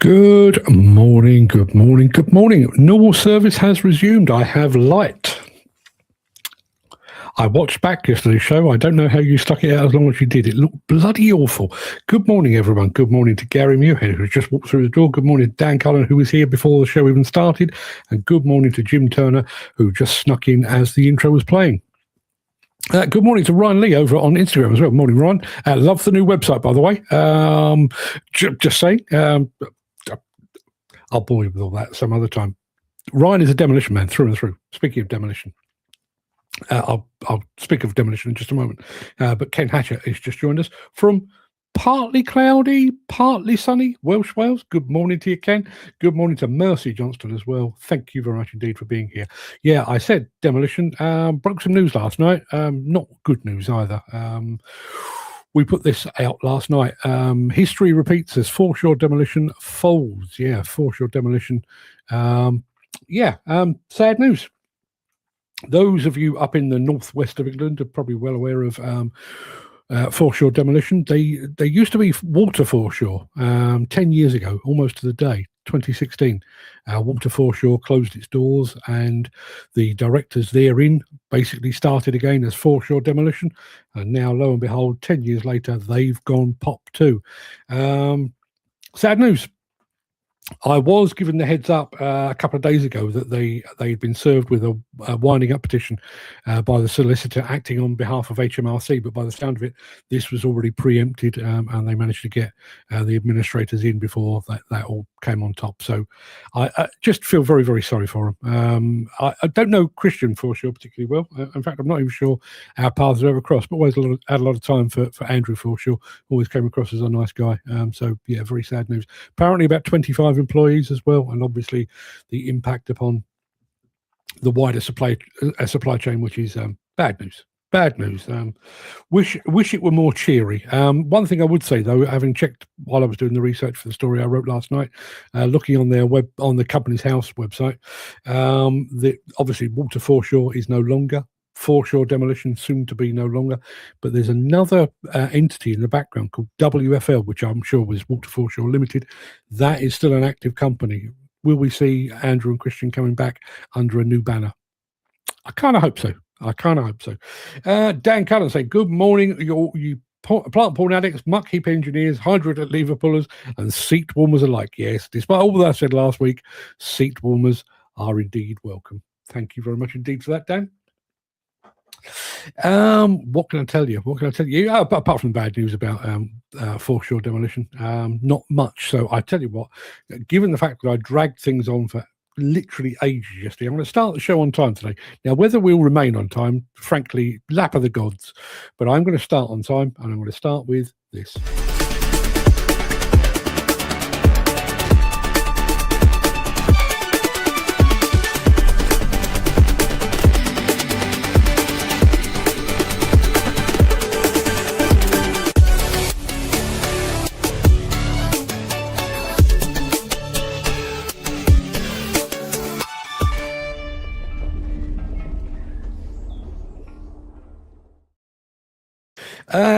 Good morning, good morning, good morning. Normal service has resumed. I have light. I watched back yesterday's show. I don't know how you stuck it out as long as you did. It looked bloody awful. Good morning, everyone. Good morning to Gary Muirhead, who just walked through the door. Good morning to Dan Cullen, who was here before the show even started. And good morning to Jim Turner, who just snuck in as the intro was playing. Good morning to Ryan Lee over on Instagram as well. Morning, Ryan. Love the new website, by the way. Just saying. I'll bore you with all that some other time. Ryan is a demolition man through and through. Speaking of demolition, I'll speak of demolition in just a moment. But Ken Hatcher has just joined us from partly cloudy, partly sunny Welsh Wales. Good morning to you, Ken. Good morning to Mercy Johnston as well. Thank you very much indeed for being here. Yeah, I said demolition. Broke some news last night. Not good news either. We put this out last night. History repeats as foreshore demolition folds. Yeah, foreshore demolition. Sad news. Those of you up in the northwest of England are probably well aware of foreshore demolition. They used to be water foreshore 10 years ago, almost to the day, 2016. Water foreshore closed its doors, and the directors therein basically started again as foreshore demolition. And now, lo and behold, 10 years later, they've gone pop too. Sad news. I was given the heads up a couple of days ago that they'd been served with a winding up petition by the solicitor acting on behalf of HMRC, but by the sound of it, this was already preempted, and they managed to get the administrators in before that all came on top. So I just feel very, very sorry for them. I don't know Christian Forshaw particularly well. In fact, I'm not even sure our paths have ever crossed, but always had a lot of time for Andrew Forshaw. Always came across as a nice guy. So yeah, very sad news. Apparently about 25 employees as well, and obviously the impact upon the wider supply chain, which is bad news. Bad news. Wish it were more cheery. One thing I would say though, having checked while I was doing the research for the story I wrote last night, looking on their on the Companies House website, that obviously Water Foreshore is no longer. Foreshore demolition soon to be no longer, but there's another entity in the background called WFL, which I'm sure was Water Foreshore Limited. That is still an active company. Will we see Andrew and Christian coming back under a new banner? I kind of hope so. Dan Cullen saying, good morning, you plant porn addicts, muck heap engineers, hydrant lever pullers, and seat warmers alike. Yes, despite all that I said last week, seat warmers are indeed welcome. Thank you very much indeed for that, Dan. What can I tell you? Apart from bad news about foreshore demolition, not much. So I tell you what, given the fact that I dragged things on for literally ages yesterday, I'm going to start the show on time today. Now, whether we'll remain on time, frankly, lap of the gods, but I'm going to start on time, and I'm going to start with this.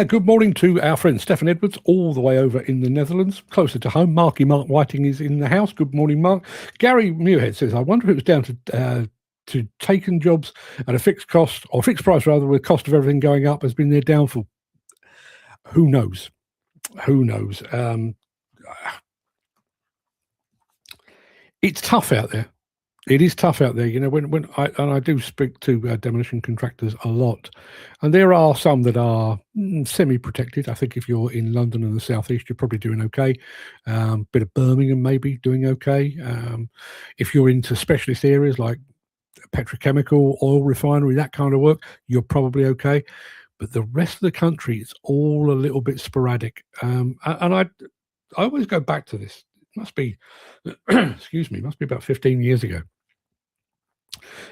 Good morning to our friend Stefan Edwards, all the way over in the Netherlands, closer to home. Mark Whiting is in the house. Good morning, Mark. Gary Muirhead says, I wonder if it was down to taken jobs at a fixed cost, or fixed price rather, with the cost of everything going up has been their downfall. Who knows? It's tough out there. It is tough out there, you know. When I do speak to demolition contractors a lot, and there are some that are semi-protected. I think if you're in London and the southeast, you're probably doing okay. Bit of Birmingham maybe doing okay. If you're into specialist areas like petrochemical, oil refinery, that kind of work, you're probably okay. But the rest of the country, it's all a little bit sporadic. And I always go back to this. It must be, excuse me, must be about 15 years ago.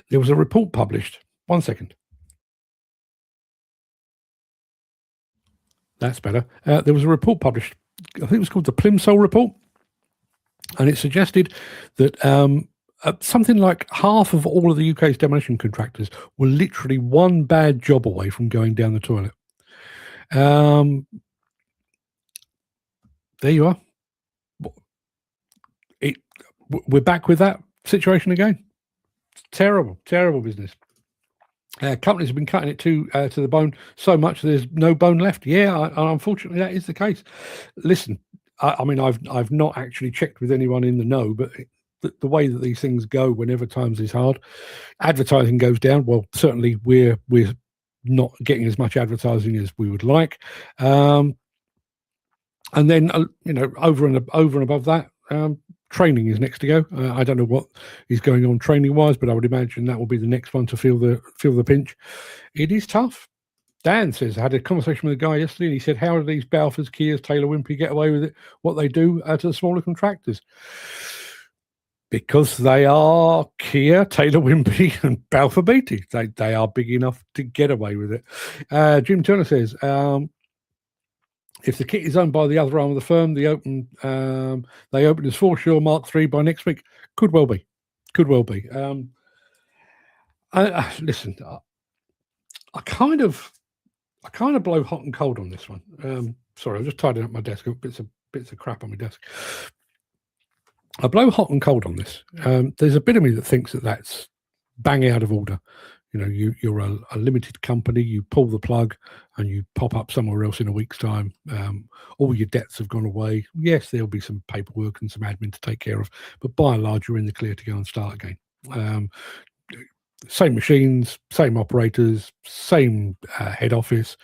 There was a report published. One second. That's better. There was a report published. I think it was called the Plimsoll Report. And it suggested that something like half of all of the UK's demolition contractors were literally one bad job away from going down the toilet. There you are. we're back with that situation again. Terrible business. Companies have been cutting it to the bone so much there's no bone left. Yeah, unfortunately that is the case. Listen, I mean, I've not actually checked with anyone in the know, but the way that these things go whenever times is hard, advertising goes down. Well, certainly we're not getting as much advertising as we would like, and then over and above that, training is next to go. I don't know what is going on training wise, but I would imagine that will be the next one to feel the pinch. It is tough. Dan says, I had a conversation with a guy yesterday and he said, how do these Balfours, Kias, Taylor Wimpey get away with it? What they do to the smaller contractors? Because they are Kia, Taylor Wimpey and Balfour Beatty. They are big enough to get away with it. Jim Turner says, if the kit is owned by the other arm of the firm, they open as Foreshore Mark III by next week. Could well be. Listen, I kind of blow hot and cold on this one. Sorry, I'm just tidying up my desk. I've got bits of crap on my desk. I blow hot and cold on this. There's a bit of me that thinks that that's bang out of order. You're a limited company, you pull the plug and you pop up somewhere else in a week's time. All your debts have gone away. Yes, there'll be some paperwork and some admin to take care of, but by and large, you're in the clear to go and start again. Same machines, same operators, same head office.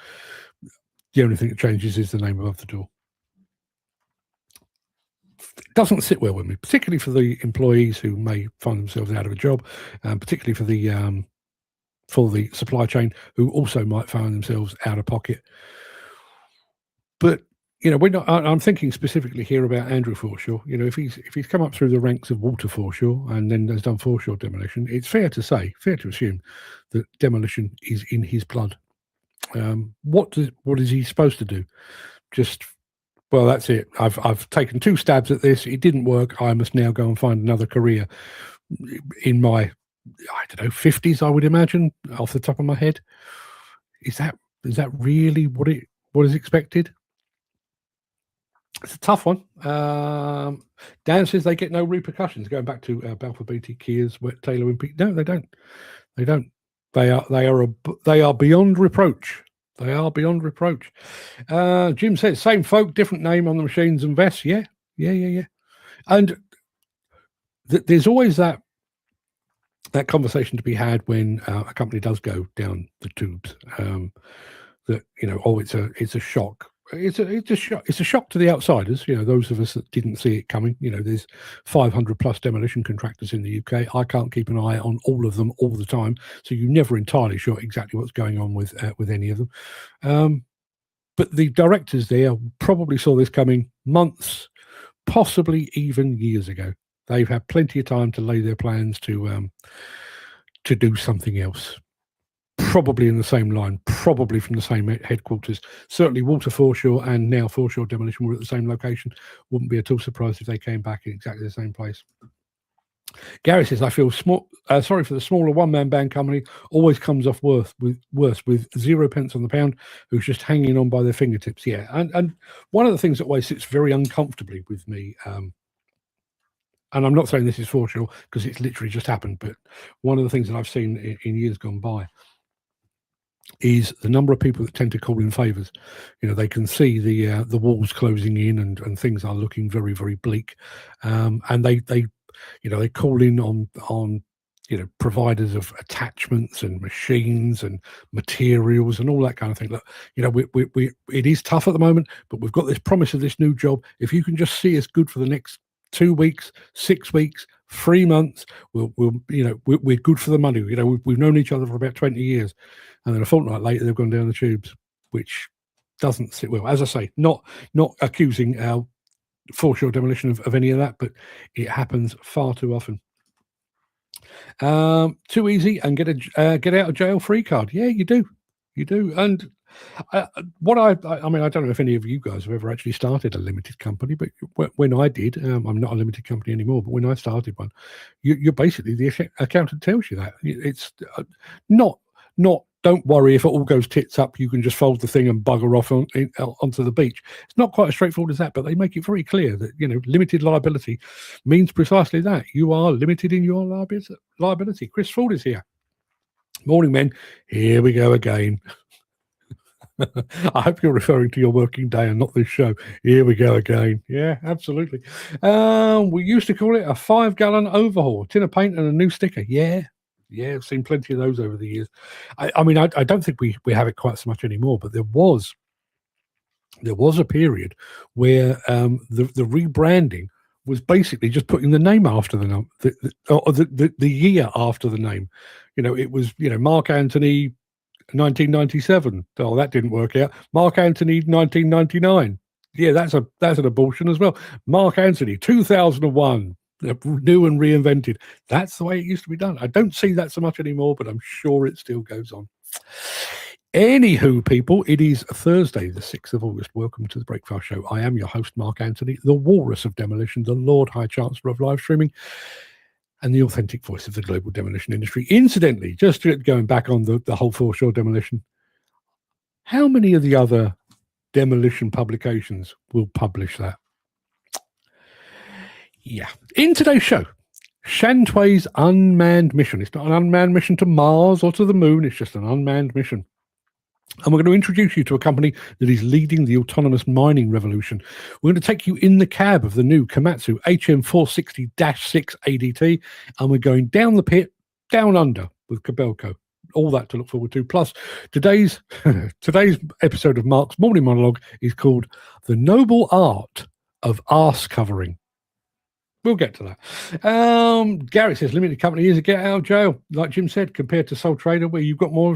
The only thing that changes is the name above the door. It doesn't sit well with me, particularly for the employees who may find themselves out of a job, particularly for the supply chain who also might find themselves out of pocket. But I'm thinking specifically here about Andrew Foreshore. If he's come up through the ranks of Walter Foreshore and then has done Foreshore Demolition, it's fair to assume that demolition is in his blood. What is he supposed to do? Well, that's it. I've taken 2 stabs at this. It didn't work. I must now go and find another career. In my, I don't know, 50s, I would imagine, off the top of my head. Is that really what is expected? It's a tough one. Dan says they get no repercussions. Going back to Balfour Beatty, Kias, Taylor Wimpey. No, they don't. They are beyond reproach. They are beyond reproach. Jim says, same folk, different name on the machines and vests. Yeah. And there's always that conversation to be had when a company does go down the tubes. That it's a shock. It's a shock to the outsiders. Those of us that didn't see it coming. There's 500 plus demolition contractors in the UK. I can't keep an eye on all of them all the time, so you're never entirely sure exactly what's going on with any of them. But the directors there probably saw this coming months, possibly even years ago. They've had plenty of time to lay their plans to do something else. Probably in the same line, probably from the same headquarters. Certainly Walter Foreshore and now Foreshore Demolition were at the same location. Wouldn't be at all surprised if they came back in exactly the same place. Gary says, I feel sorry for the smaller one-man band company, always comes off worse with 0 pence on the pound, who's just hanging on by their fingertips. Yeah, and one of the things that always sits very uncomfortably with me, and I'm not saying this is Foreshore because it's literally just happened, but one of the things that I've seen in years gone by is the number of people that tend to call in favors. They can see the walls closing in and things are looking very, very bleak, and they call in on providers of attachments and machines and materials and all that kind of thing. Look, it is tough at the moment, but we've got this promise of this new job. If you can just see us good for the next 2 weeks, 6 weeks, 3 months, we're good for the money. We've known each other for about 20 years, and then a fortnight later they've gone down the tubes, which doesn't sit well. As I say, not accusing our Foreshore Demolition of any of that, but it happens far too often. Too easy and get out of jail free card. Yeah, you do, and I mean, I don't know if any of you guys have ever actually started a limited company, but when I did, I'm not a limited company anymore, but when I started one, you're basically, the accountant tells you that. It's not don't worry if it all goes tits up, you can just fold the thing and bugger off onto the beach. It's not quite as straightforward as that, but they make it very clear that, limited liability means precisely that. You are limited in your liability. Chris Ford is here. Morning, men. Here we go again. I hope you're referring to your working day and not this show. Here we go again. Yeah, absolutely. We used to call it a 5-gallon overhaul, tin of paint and a new sticker. Yeah, I've seen plenty of those over the years. I mean, I don't think we have it quite so much anymore, but there was a period where the rebranding was basically just putting the name after the year after the name. It was, Mark Antony 1997. Oh, that didn't work out. Mark Antony 1999. Yeah, that's an abortion as well. Mark Antony 2001. New and reinvented. That's the way it used to be done. I don't see that so much anymore, but I'm sure it still goes on. Anywho, people, it is Thursday, the 6th of August. Welcome to the Breakfast Show. I am your host, Mark Antony, the walrus of demolition, the Lord High Chancellor of live streaming, and the authentic voice of the global demolition industry. Incidentally, just going back on the whole foreshore demolition, how many of the other demolition publications will publish that? Yeah. In today's show, Shantui's unmanned mission. It's not an unmanned mission to Mars or to the moon. It's just an unmanned mission. And we're going to introduce you to a company that is leading the autonomous mining revolution. We're going to take you in the cab of the new Komatsu HM460-6 ADT, and we're going down the pit, down under with Kobelco. All that to look forward to. Plus, today's episode of Mark's Morning Monologue is called The Noble Art of Arse-Covering. We'll get to that. Garrett says limited company is a get out of jail, like Jim said, compared to sole trader where you've got more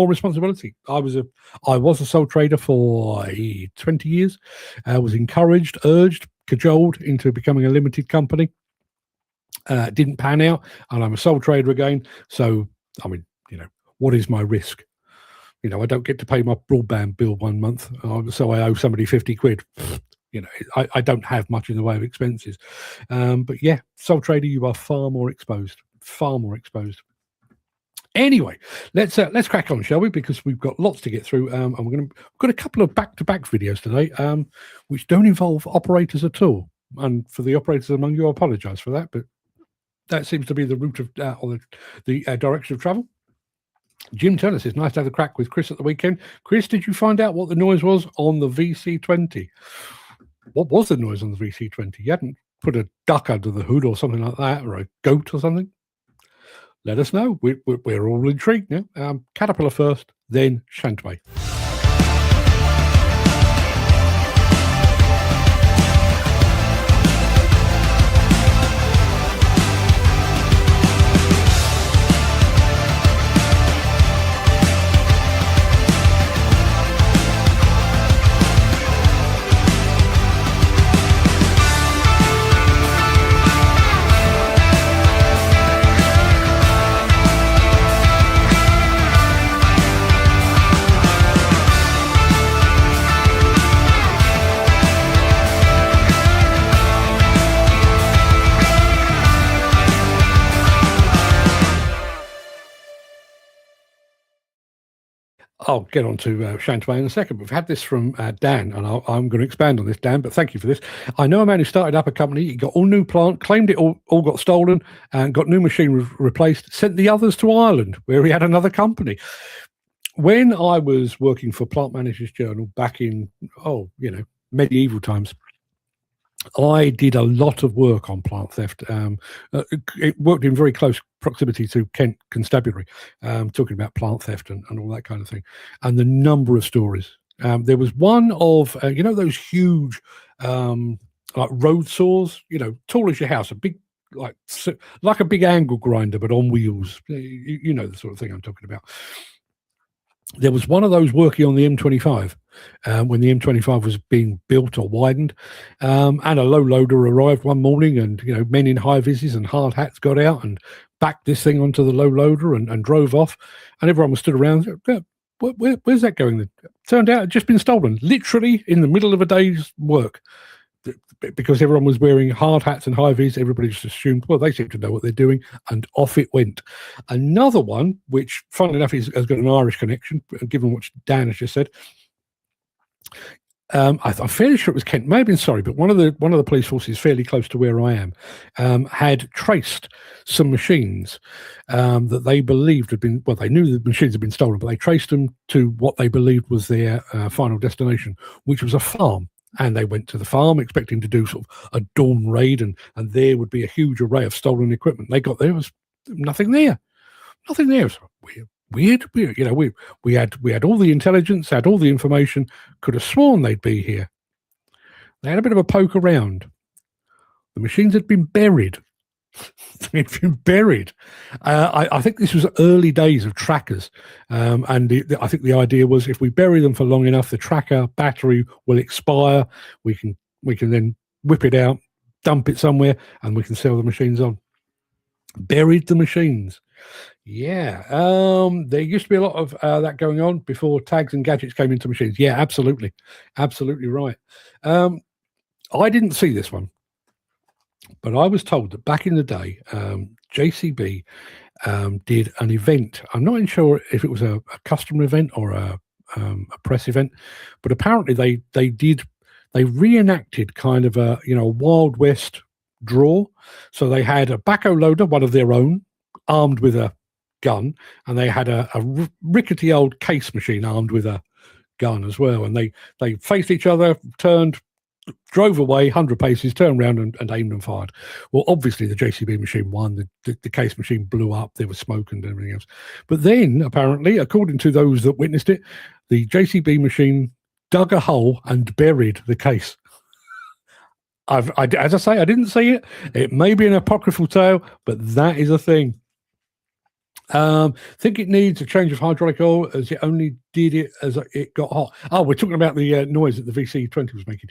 responsibility. I was a sole trader for 20 years. I was encouraged, urged, cajoled into becoming a limited company. Didn't pan out, and I'm a sole trader again. So, I mean, what is my risk? I don't get to pay my broadband bill one month, so I owe somebody 50 quid. I don't have much in the way of expenses. But yeah, sole trader, you are far more exposed. Anyway, let's crack on, shall we? Because we've got lots to get through, and we've got a couple of back-to-back videos today, which don't involve operators at all. And for the operators among you, I apologise for that, but that seems to be the route of or the direction of travel. Jim Turner says, nice to have the crack with Chris at the weekend. Chris, did you find out what the noise was on the VC20? What was the noise on the VC20? You hadn't put a duck under the hood or something like that, or a goat or something? Let us know. We're all intrigued now. Caterpillar first, then Shantui. I'll get on to Shantui in a second. We've had this from Dan, and I'm going to expand on this, Dan, but thank you for this. I know a man who started up a company. He got all new plant, claimed it all got stolen, and got new machinery replaced, sent the others to Ireland, where he had another company. When I was working for Plant Managers Journal back in, medieval times, I did a lot of work on plant theft. It worked in very close proximity to Kent Constabulary, talking about plant theft and all that kind of thing. And the number of stories. There was one of, those huge like road saws, tall as your house, a big, like a big angle grinder, but on wheels. You know the sort of thing I'm talking about. There was one of those working on the M25 when the M25 was being built or widened, and a low loader arrived one morning, and men in high vises and hard hats got out and backed this thing onto the low loader and drove off, and everyone was stood around. Where's that going? Then turned out it had just been stolen, literally in the middle of a day's work. because everyone was wearing hard hats and high vis, everybody just assumed, well, they seem to know what they're doing, and off it went. Another one, which, funnily enough, has got an Irish connection, given what Dan has just said. I'm fairly sure it was Kent, may have been Surrey, but one of the police forces fairly close to where I am had traced some machines that they believed had been, well, they knew the machines had been stolen, but they traced them to what they believed was their final destination, which was a farm. And they went to the farm expecting to do sort of a dawn raid, and there would be a huge array of stolen equipment. They got there, there was nothing there. Nothing there. It was weird. You know, we had all the intelligence, had all the information, could have sworn they'd be here. They had a bit of a poke around. The machines had been buried. They'd been buried. I think this was early days of trackers, and I think the idea was if we bury them for long enough, the tracker battery will expire. We can then whip it out, dump it somewhere, and we can sell the machines on. Buried the machines. Yeah, there used to be a lot of that going on before tags and gadgets came into machines. Yeah, absolutely right. I didn't see this one, but I was told that back in the day, JCB did an event. I'm not even sure if it was a customer event or a press event, but apparently they reenacted kind of a Wild West draw. So they had a backhoe loader, one of their own, armed with a gun, and they had a rickety old case machine armed with a gun as well, and they faced each other, turned, drove away 100 paces, turned around and aimed and fired. Well, obviously the JCB machine won. The case machine blew up. There was smoke and everything else. But then apparently, according to those that witnessed it, the JCB machine dug a hole and buried the case. As I say, I didn't see it. It may be an apocryphal tale, but that is a thing. Think it needs a change of hydraulic oil, as it only did it as it got hot. Oh, we're talking about the noise that the VC20 was making.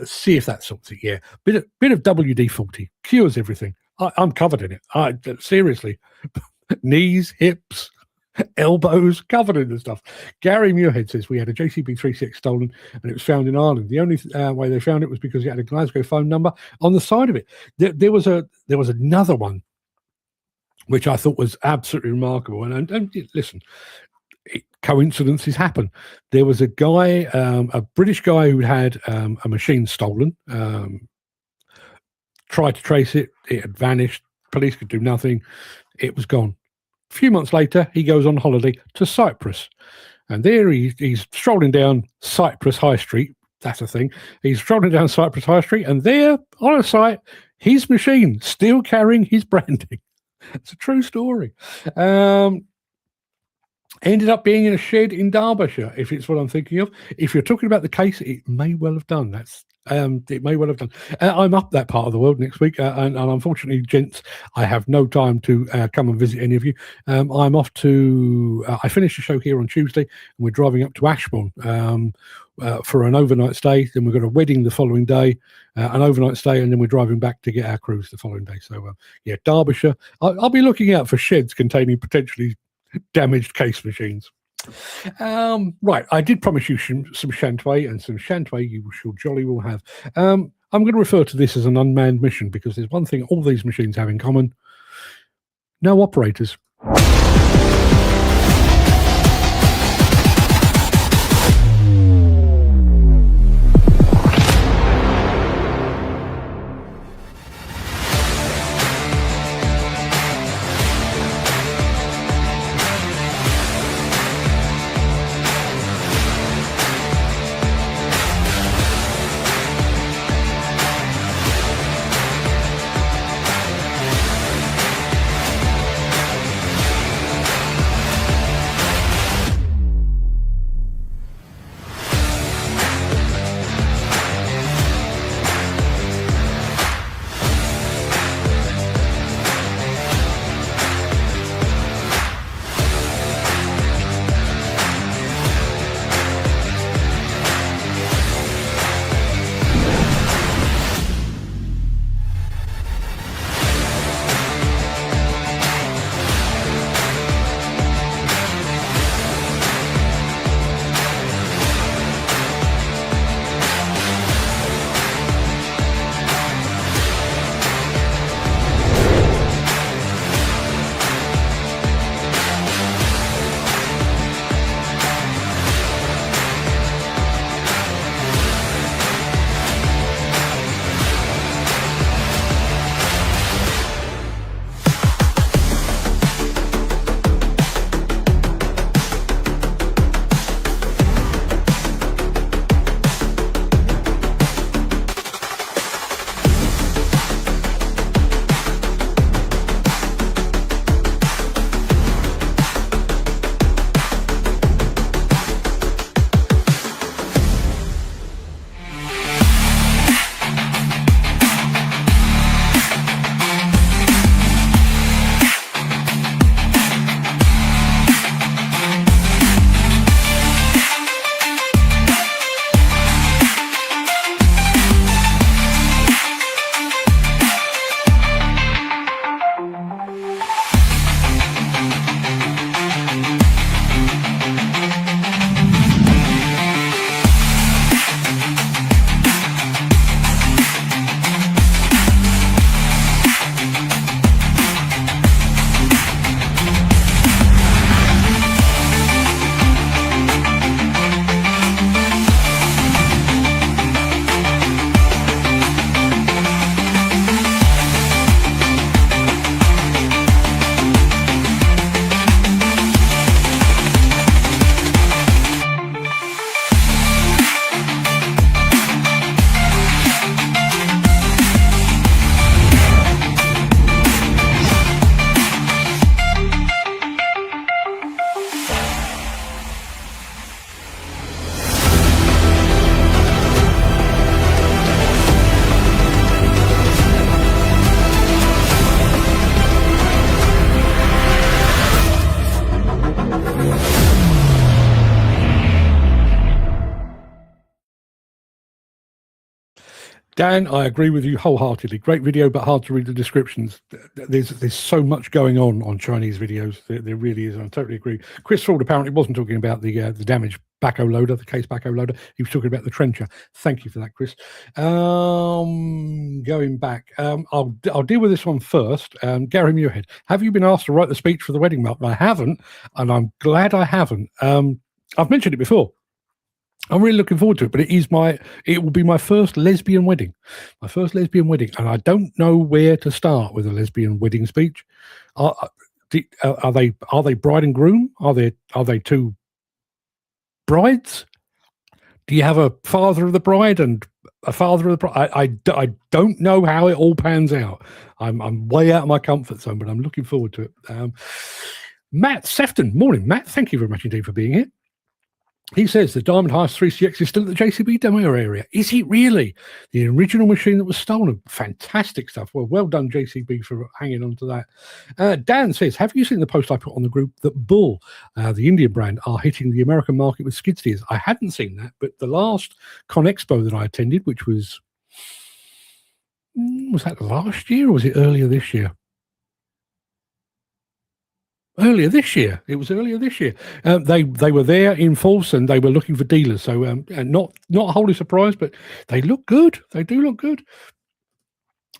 See if that sorts it. Yeah, bit of WD-40 cures everything. I'm covered in it. Seriously, knees, hips, elbows, covered in the stuff. Gary Muirhead says we had a JCB 36 stolen and it was found in Ireland. The only way they found it was because it had a Glasgow phone number on the side of it. There was another one which I thought was absolutely remarkable. And listen, coincidences happen. There was a guy, a British guy who had a machine stolen, tried to trace it. It had vanished. Police could do nothing. It was gone. A few months later, he goes on holiday to Cyprus. And there he's strolling down Cyprus High Street. That's a thing. He's strolling down Cyprus High Street, and there, on a site, his machine still carrying his branding. It's a true story. Ended up being in a shed in Derbyshire, if it's what I'm thinking of. If you're talking about the case, it may well have done. It may well have done. I'm up that part of the world next week, and unfortunately, gents, I have no time to come and visit any of you. I'm off to. I finished the show here on Tuesday, and we're driving up to Ashbourne for an overnight stay. Then we've got a wedding the following day, an overnight stay, and then we're driving back to get our cruise the following day. So, yeah, Derbyshire. I'll be looking out for sheds containing potentially damaged case machines. Right, I did promise you some Shantui, and some Shantui you shall jolly will have. I'm going to refer to this as an unmanned mission because there's one thing all these machines have in common: no operators. Dan, I agree with you wholeheartedly. Great video, but hard to read the descriptions. There's so much going on Chinese videos. There really is. I totally agree. Chris Ford apparently wasn't talking about the damaged backhoe loader, the case backhoe loader. He was talking about the trencher. Thank you for that, Chris. Going back, I'll deal with this one first. Gary Muirhead, have you been asked to write the speech for the wedding mark? I haven't, and I'm glad I haven't. I've mentioned it before. I'm really looking forward to it, but it will be my first lesbian wedding, and I don't know where to start with a lesbian wedding speech. Are they bride and groom? Are they two brides? Do you have a father of the bride and a father of the bride? I don't know how it all pans out. I'm way out of my comfort zone, but I'm looking forward to it. Matt Sefton, morning, Matt. Thank you very much indeed for being here. He says the Diamond Heist 3CX is still at the JCB demo area. Is it really? The original machine that was stolen. Fantastic stuff. Well done, JCB, for hanging on to that. Dan says, have you seen the post I put on the group that Bull, the Indian brand, are hitting the American market with skid steers? I hadn't seen that, but the last Con Expo that I attended, which was that last year or was it earlier this year? Earlier this year. It was earlier this year. They were there in force and they were looking for dealers. So not wholly surprised, but they look good. They do look good.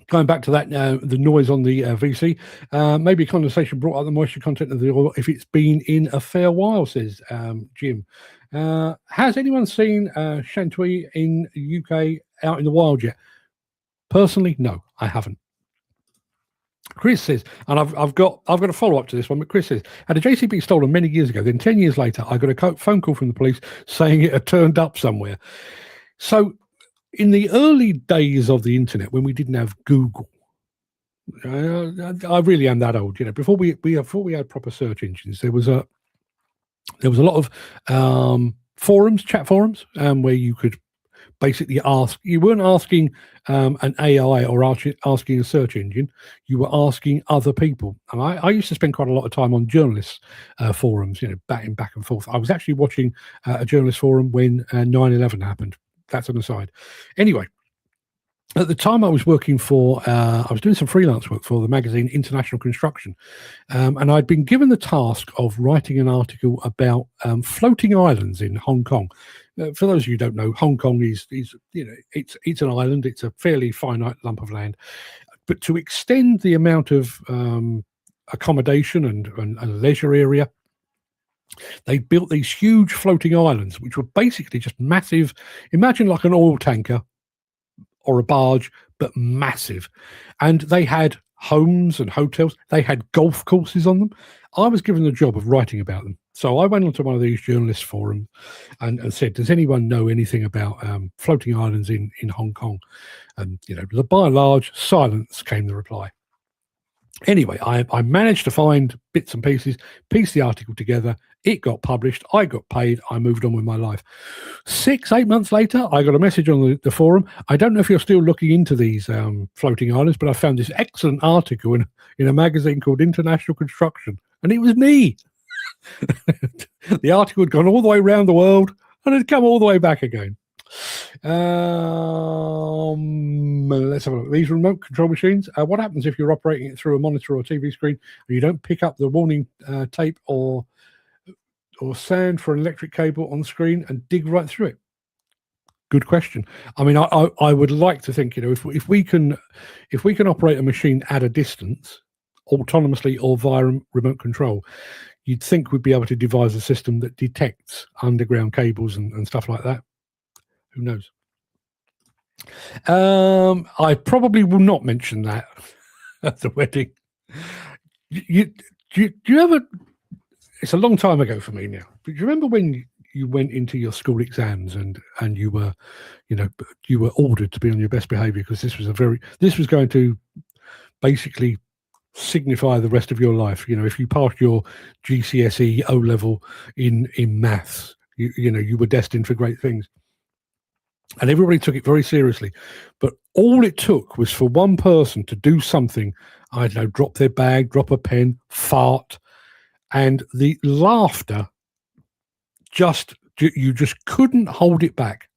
Going back to that, the noise on the VC, maybe condensation brought up the moisture content of the oil if it's been in a fair while, says Jim. Has anyone seen Shantui in the UK out in the wild yet? Personally, no, I haven't. Chris says, and I've got a follow up to this one, but Chris says, had a JCB stolen many years ago. Then 10 years later, I got a phone call from the police saying it had turned up somewhere. So, in the early days of the internet, when we didn't have Google, I really am that old. Before we had proper search engines, there was a lot of forums, chat forums, where you could basically ask. You weren't asking an AI or asking a search engine. You were asking other people. And I used to spend quite a lot of time on journalists' forums, batting back and forth. I was actually watching a journalist forum when 9/11 happened. That's an aside. Anyway, at the time I was working for, I was doing some freelance work for the magazine International Construction. And I'd been given the task of writing an article about floating islands in Hong Kong. For those of you who don't know, Hong Kong is it's an island. It's a fairly finite lump of land. But to extend the amount of accommodation and leisure area, they built these huge floating islands, which were basically just massive. Imagine like an oil tanker or a barge, but massive. And they had homes and hotels. They had golf courses on them. I was given the job of writing about them. So I went onto one of these journalist forums and said, does anyone know anything about floating islands in Hong Kong? And, by and large, silence came the reply. Anyway, I managed to find bits and pieces, piece the article together. It got published. I got paid. I moved on with my life. 6-8 months later, I got a message on the forum. I don't know if you're still looking into these floating islands, but I found this excellent article in a magazine called International Construction, and it was me. The article had gone all the way around the world and had come all the way back again. Let's have a look. These remote control machines, what happens if you're operating it through a monitor or TV screen and you don't pick up the warning tape or sand for an electric cable on the screen and dig right through it? Good question. I mean, I would like to think, if we can operate a machine at a distance autonomously or via remote control, you'd think we'd be able to devise a system that detects underground cables and stuff like that. Who knows? I probably will not mention that at the wedding. Do you ever? It's a long time ago for me now. But do you remember when you went into your school exams and you were, you were ordered to be on your best behaviour because this was going to basically signify the rest of your life. If you passed your GCSE O level in maths, you were destined for great things. And everybody took it very seriously. But all it took was for one person to do something, I don't know, drop their bag, drop a pen, fart, and the laughter you just couldn't hold it back.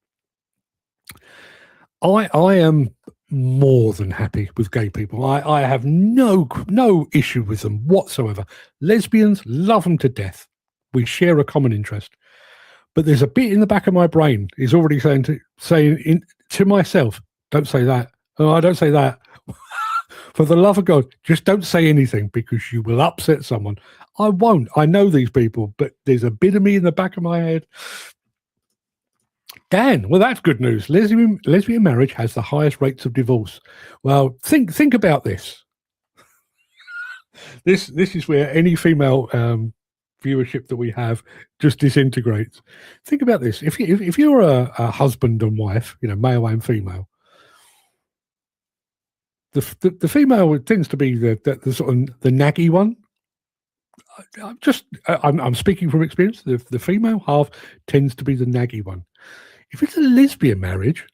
I am more than happy with gay people. I have no issue with them whatsoever. Lesbians, love them to death. We share a common interest. But there's a bit in the back of my brain is already saying to myself, don't say that. Oh, I don't say that. For the love of God, just don't say anything because you will upset someone. I won't. I know these people, but there's a bit of me in the back of my head. Dan, well, that's good news. Lesbian marriage has the highest rates of divorce. Well, think about this. This is where any female viewership that we have just disintegrates. Think about this. If you're a husband and wife, male and female, the female tends to be the sort of the naggy one. I'm speaking from experience. The female half tends to be the naggy one. If it's a lesbian marriage,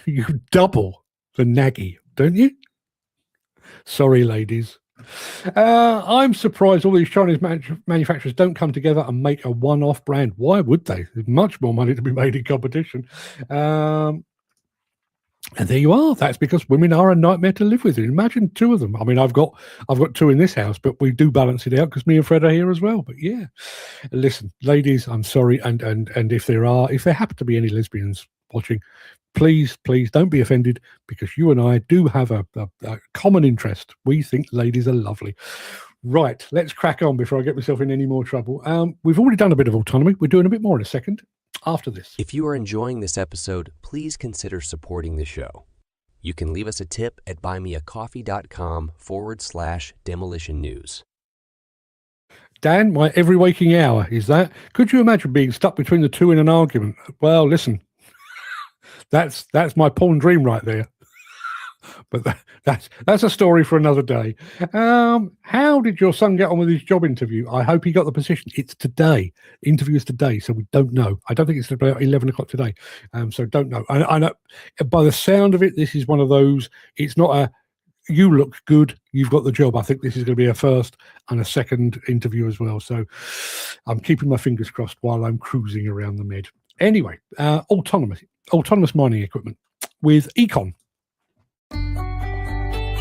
you double the naggy, don't you? Sorry, ladies. I'm surprised all these Chinese manufacturers don't come together and make a one-off brand. Why would they? There's much more money to be made in competition. And there you are. That's because women are a nightmare to live with. Imagine two of them. I mean, I've got two in this house, but we do balance it out because me and Fred are here as well. But yeah, listen, ladies, I'm sorry, and if there happen to be any lesbians watching, please don't be offended because you and I do have a common interest. We think ladies are lovely. Right, let's crack on before I get myself in any more trouble. We've already done a bit of autonomy. We're doing a bit more in a second. After this. If you are enjoying this episode, please consider supporting the show. You can leave us a tip at buymeacoffee.com/demolition news. Dan, my every waking hour is that. Could you imagine being stuck between the two in an argument? Well, listen, that's my porn dream right there. But that's a story for another day. How did your son get on with his job interview? I hope he got the position. It's today. Interview is today, so we don't know. I don't think it's about 11 o'clock today, so don't know. I know by the sound of it, this is one of those. It's not a you look good, you've got the job. I think this is going to be a first and a second interview as well. So I'm keeping my fingers crossed while I'm cruising around the med. Anyway, autonomous mining equipment with Econ.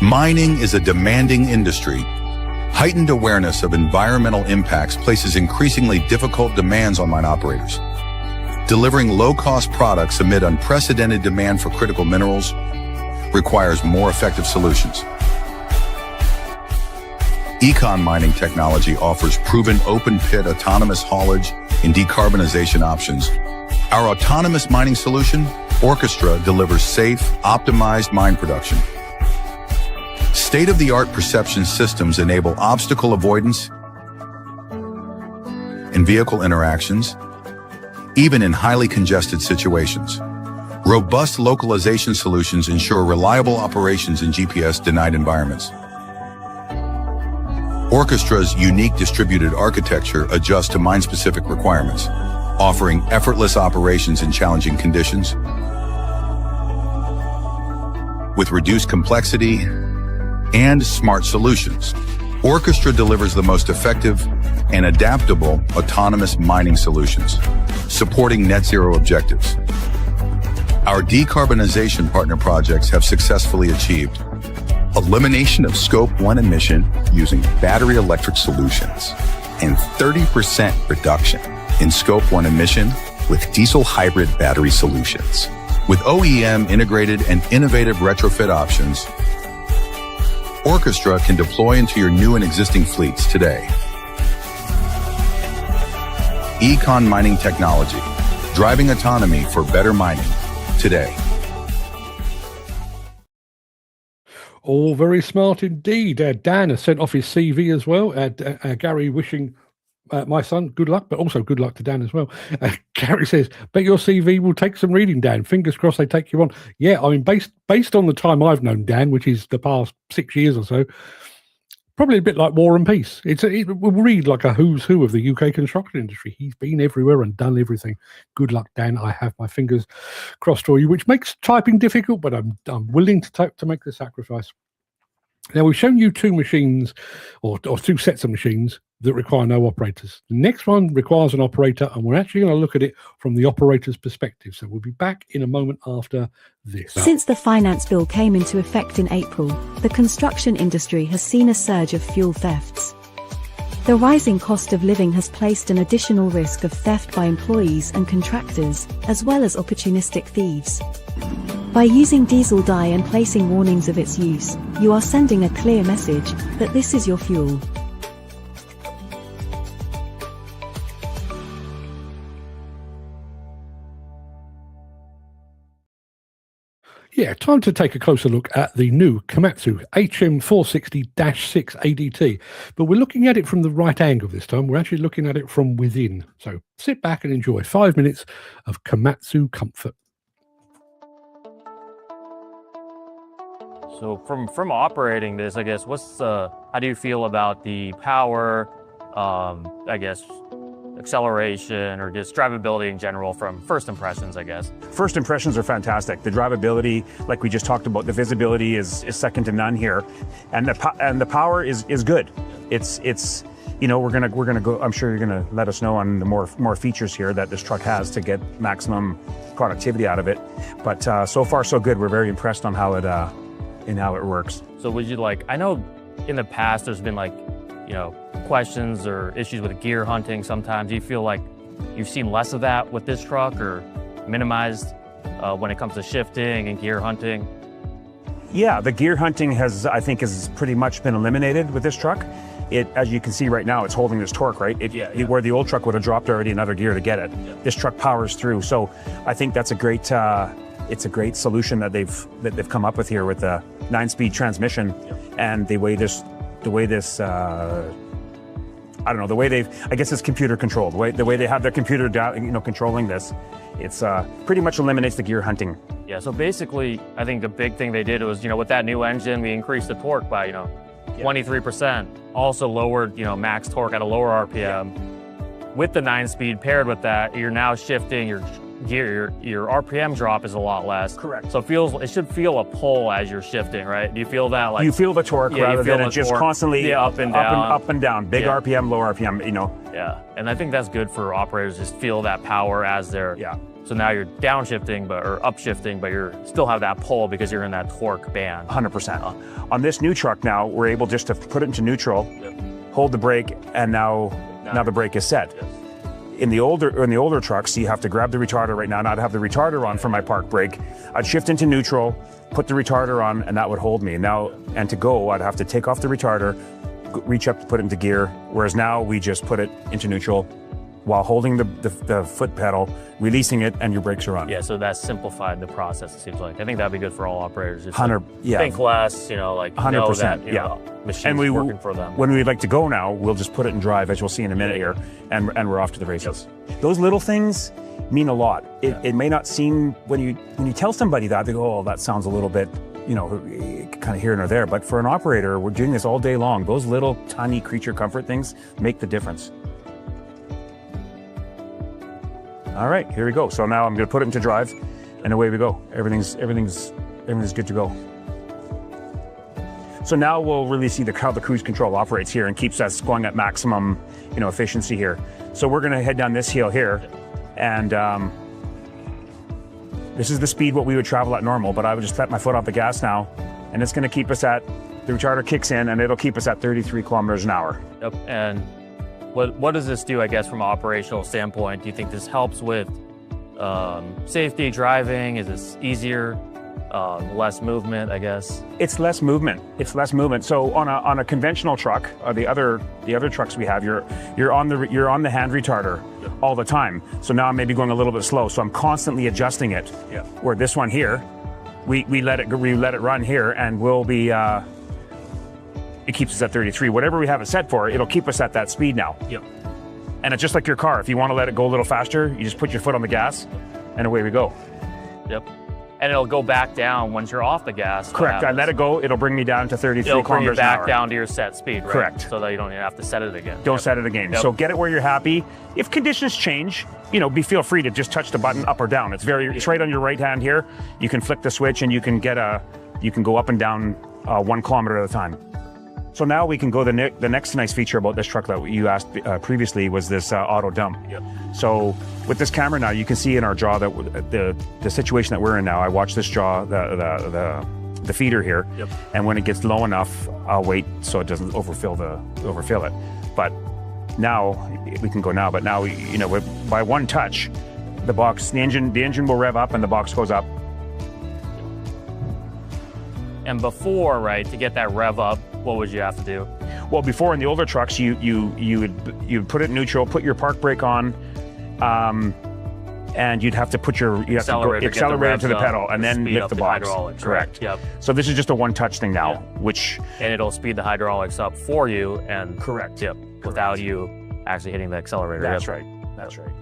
Mining is a demanding industry. Heightened awareness of environmental impacts places increasingly difficult demands on mine operators. Delivering low-cost products amid unprecedented demand for critical minerals requires more effective solutions. Econ mining technology offers proven open-pit autonomous haulage and decarbonization options. Our autonomous mining solution, Orchestra, delivers safe, optimized mine production. State-of-the-art perception systems enable obstacle avoidance and vehicle interactions, even in highly congested situations. Robust localization solutions ensure reliable operations in GPS-denied environments. Orchestra's unique distributed architecture adjusts to mine-specific requirements, offering effortless operations in challenging conditions. With reduced complexity and smart solutions, Orchestra delivers the most effective and adaptable autonomous mining solutions, supporting net zero objectives. Our decarbonization partner projects have successfully achieved elimination of Scope 1 emission using battery electric solutions and 30% reduction in Scope 1 emission with diesel hybrid battery solutions. With OEM integrated and innovative retrofit options, Orchestra can deploy into your new and existing fleets today. Econ mining technology, driving autonomy for better mining today. All very smart indeed. Dan has sent off his CV as well. Gary wishing my son good luck, but also good luck to Dan as well. Gary says, bet your CV will take some reading, Dan. Fingers crossed they take you on. Yeah, I mean, based on the time I've known Dan, which is the past 6 years or so, probably a bit like War and Peace. It will read like a who's who of the UK construction industry. He's been everywhere and done everything. Good luck, Dan. I have my fingers crossed for you, which makes typing difficult, but I'm willing to make the sacrifice. Now, we've shown you two machines or two sets of machines that require no operators. The next one requires an operator, and we're actually going to look at it from the operator's perspective. So we'll be back in a moment after this. Since the finance bill came into effect in April, the construction industry has seen a surge of fuel thefts. The rising cost of living has placed an additional risk of theft by employees and contractors, as well as opportunistic thieves. By using diesel dye and placing warnings of its use, you are sending a clear message that this is your fuel. Yeah, time to take a closer look at the new Komatsu HM460-6 ADT. But we're looking at it from the right angle this time. We're actually looking at it from within. So sit back and enjoy 5 minutes of Komatsu comfort. So from operating this, I guess, how do you feel about the power, I guess, acceleration, or just drivability in general from first impressions, I guess? First impressions are fantastic. The drivability, like we just talked about, the visibility is second to none here, and the power is good. It's you know, we're gonna go. I'm sure you're gonna let us know on the more features here that this truck has to get maximum productivity out of it. But so far so good. We're very impressed on how it works. So would you I know in the past there's been questions or issues with gear hunting sometimes. Do you feel like you've seen less of that with this truck, or minimized when it comes to shifting and gear hunting? Yeah, the gear hunting I think has pretty much been eliminated with this truck. As you can see right now, it's holding this torque, right? Where the old truck would have dropped already another gear to get it. Yeah. This truck powers through. So I think that's a great it's a great solution that they've come up with here with the 9-speed transmission. Yeah. And the way this I don't know, the way I guess it's computer controlled. The way they have their computer down, controlling this, it's pretty much eliminates the gear hunting. Yeah, so basically, I think the big thing they did was, with that new engine, we increased the torque by, 23%. Also lowered, max torque at a lower RPM. Yeah. With the 9-speed paired with that, you're now shifting your gear, your RPM drop is a lot less. Correct. So it should feel a pull as you're shifting, right? Do you feel that? You feel the torque rather than it just constantly up and down. Up and down. Big RPM, low RPM, Yeah, and I think that's good for operators, just feel that power as they're... Yeah. So now you're downshifting, or upshifting, but you still have that pull because you're in that torque band. 100%. On this new truck now, we're able just to put it into neutral, hold the brake, and now the brake is set. Yes. In the older trucks, you have to grab the retarder right now, and I'd have the retarder on for my park brake. I'd shift into neutral, put the retarder on, and that would hold me. Now, and to go, I'd have to take off the retarder, reach up to put it into gear, whereas now we just put it into neutral while holding the foot pedal, releasing it, and your brakes are on. Yeah, so that simplified the process, it seems like. I think that'd be good for all operators. Just yeah. Think less, 100%, know that, machine's working for them. When we'd like to go now, we'll just put it in drive, as you'll see in a minute here, and we're off to the races. Yep. Those little things mean a lot. It may not seem, when you tell somebody that, they go, oh, that sounds a little bit, kind of here and there. But for an operator, we're doing this all day long. Those little tiny creature comfort things make the difference. All right, here we go. So now I'm going to put it into drive, and away we go. Everything's good to go. So now we'll really see how the cruise control operates here and keeps us going at maximum, efficiency here. So we're going to head down this hill here, and this is the speed what we would travel at normal. But I would just let my foot off the gas now, and it's going to keep us the retarder kicks in, and it'll keep us at 33 kilometers an hour. Yep. And what does this do, I guess, from an operational standpoint? Do you think this helps with safety driving? Is this easier, less movement, I guess? It's less movement. So on a conventional truck, the other trucks we have, you're on the hand retarder all the time. So now I'm maybe going a little bit slow. So I'm constantly adjusting it. Yeah. Where this one here, we let it run here, and we'll be. It keeps us at 33. Whatever we have it set for, it'll keep us at that speed now. Yep. And it's just like your car. If you want to let it go a little faster, you just put your foot on the gas, and away we go. Yep. And it'll go back down once you're off the gas. Correct. I let it go. It'll bring me down to 33 kilometers an hour. It'll bring you back down to your set speed, right? Correct. So that you don't even have to set it again. Don't set it again. Yep. So get it where you're happy. If conditions change, feel free to just touch the button up or down. It's right on your right hand here. You can flick the switch, and you can go up and down 1 kilometer at a time. So now we can go, the next nice feature about this truck that you asked previously was this auto dump. Yep. So with this camera now, you can see in our jaw that the situation that we're in now, I watch this jaw, the feeder here, Yep. and when it gets low enough, I'll wait so it doesn't overfill it. But now, we can go now, but now, by one touch, the engine will rev up and the box goes up. And before, right, to get that rev up, what would you have to do? Well, before in the older trucks, you'd put it in neutral, put your park brake on, and you'd have to put your accelerator to the pedal and then lift the box. Hydraulics. Correct. Yep. So this is just a one-touch thing now, which And it'll speed the hydraulics up for you and correct. Yep. Without you actually hitting the accelerator. That's Yep. right. That's right.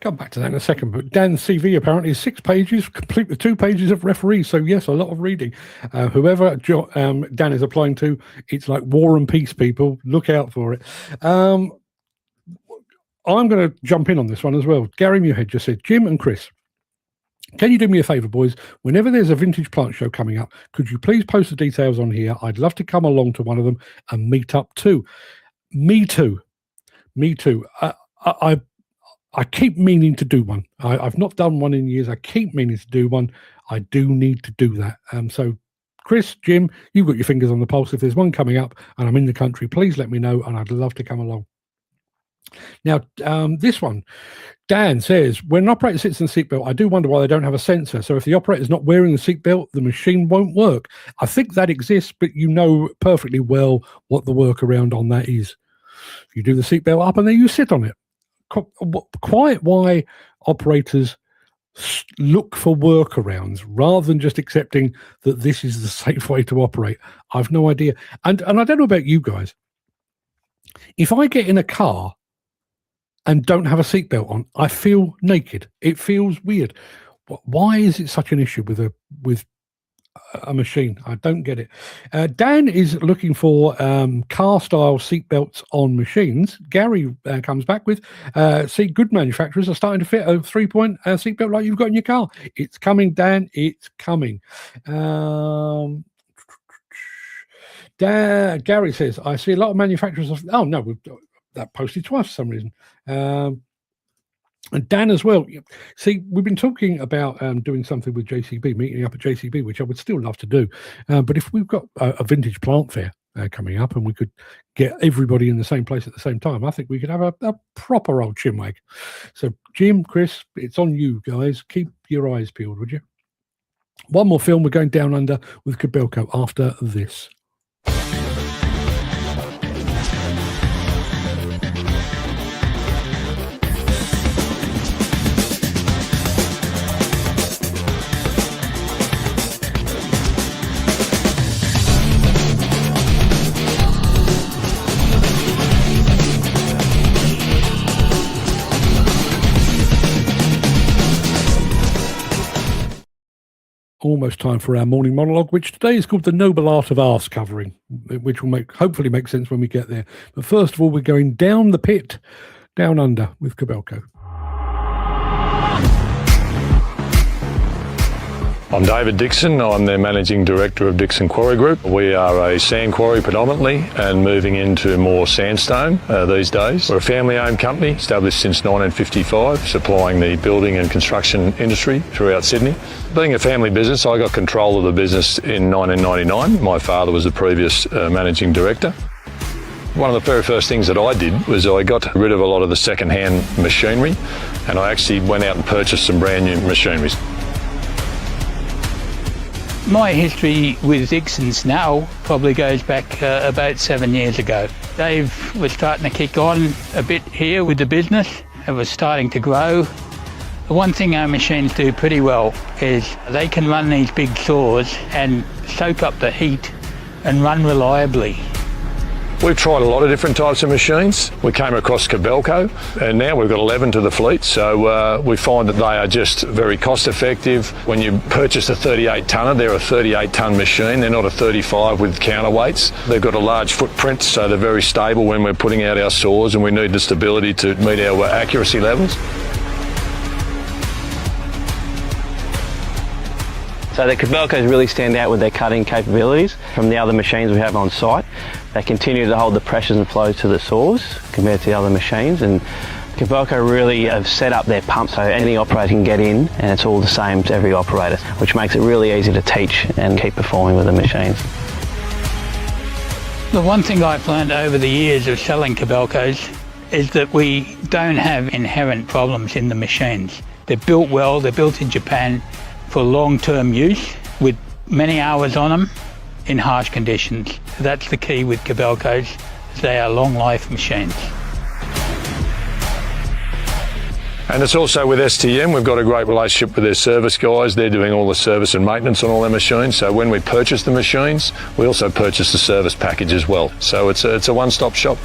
Come back to that in a second, but Dan's CV apparently is 6 pages, complete with 2 pages of referees. So yes, a lot of reading. Whoever Dan is applying to, it's like War and Peace, people. Look out for it. I'm going to jump in on this one as well. Gary Muirhead just said, Jim and Chris, can you do me a favour, boys? Whenever there's a vintage plant show coming up, could you please post the details on here? I'd love to come along to one of them and meet up too. Me too. I keep meaning to do one. I've not done one in years. I keep meaning to do one. I do need to do that. So, Chris, Jim, you've got your fingers on the pulse. If there's one coming up and I'm in the country, please let me know, and I'd love to come along. Now, this one, Dan says, when an operator sits in the seatbelt, I do wonder why they don't have a sensor. So if the operator's not wearing the seatbelt, the machine won't work. I think that exists, but you know perfectly well what the workaround on that is. You do the seatbelt up and then you sit on it. Quite why operators look for workarounds rather than just accepting that this is the safe way to operate. I've no idea. And I don't know about you guys. If I get in a car and don't have a seatbelt on, I feel naked. It feels weird. Why is it such an issue with a machine? I don't get it. Dan is looking for car-style seatbelts on machines. Gary comes back with, see, good manufacturers are starting to fit a 3-point seatbelt like you've got in your car. It's coming, Dan. It's coming. Gary says, I see a lot of manufacturers of... Oh, no, that posted twice for some reason. And Dan as well. See, we've been talking about doing something with JCB, meeting up at JCB, which I would still love to do. But if we've got a vintage plant fair coming up and we could get everybody in the same place at the same time, I think we could have a proper old chinwag. So, Jim, Chris, it's on you guys. Keep your eyes peeled, would you? One more film. We're going down under with Kobelco after this. Almost time for our morning monologue, which today is called the Noble Art of Arse-Covering, which will hopefully make sense when we get there. But first of all, we're going down the pit, down under with Kobelco. I'm David Dixon. I'm the Managing Director of Dixon Quarry Group. We are a sand quarry predominantly and moving into more sandstone these days. We're a family-owned company established since 1955, supplying the building and construction industry throughout Sydney. Being a family business, I got control of the business in 1999. My father was the previous Managing Director. One of the very first things that I did was I got rid of a lot of the second-hand machinery, and I actually went out and purchased some brand new machineries. My history with Dixon's now probably goes back about 7 years ago. Dave was starting to kick on a bit here with the business. It was starting to grow. The one thing our machines do pretty well is they can run these big saws and soak up the heat and run reliably. We've tried a lot of different types of machines. We came across Kobelco, and now we've got 11 to the fleet, so we find that they are just very cost effective. When you purchase a 38 tonner, they're a 38 ton machine, they're not a 35 with counterweights. They've got a large footprint, so they're very stable when we're putting out our saws, and we need the stability to meet our accuracy levels. So the Kobelcos really stand out with their cutting capabilities from the other machines we have on site. They continue to hold the pressures and flows to the saws compared to the other machines, and Kobelco really have set up their pump so any operator can get in and it's all the same to every operator, which makes it really easy to teach and keep performing with the machines. The one thing I've learned over the years of selling Kobelcos is that we don't have inherent problems in the machines. They're built well, they're built in Japan for long-term use with many hours on them in harsh conditions. So that's the key with Kobelcos, they are long-life machines. And it's also with STM, we've got a great relationship with their service guys. They're doing all the service and maintenance on all their machines. So when we purchase the machines, we also purchase the service package as well. So it's a one-stop shop.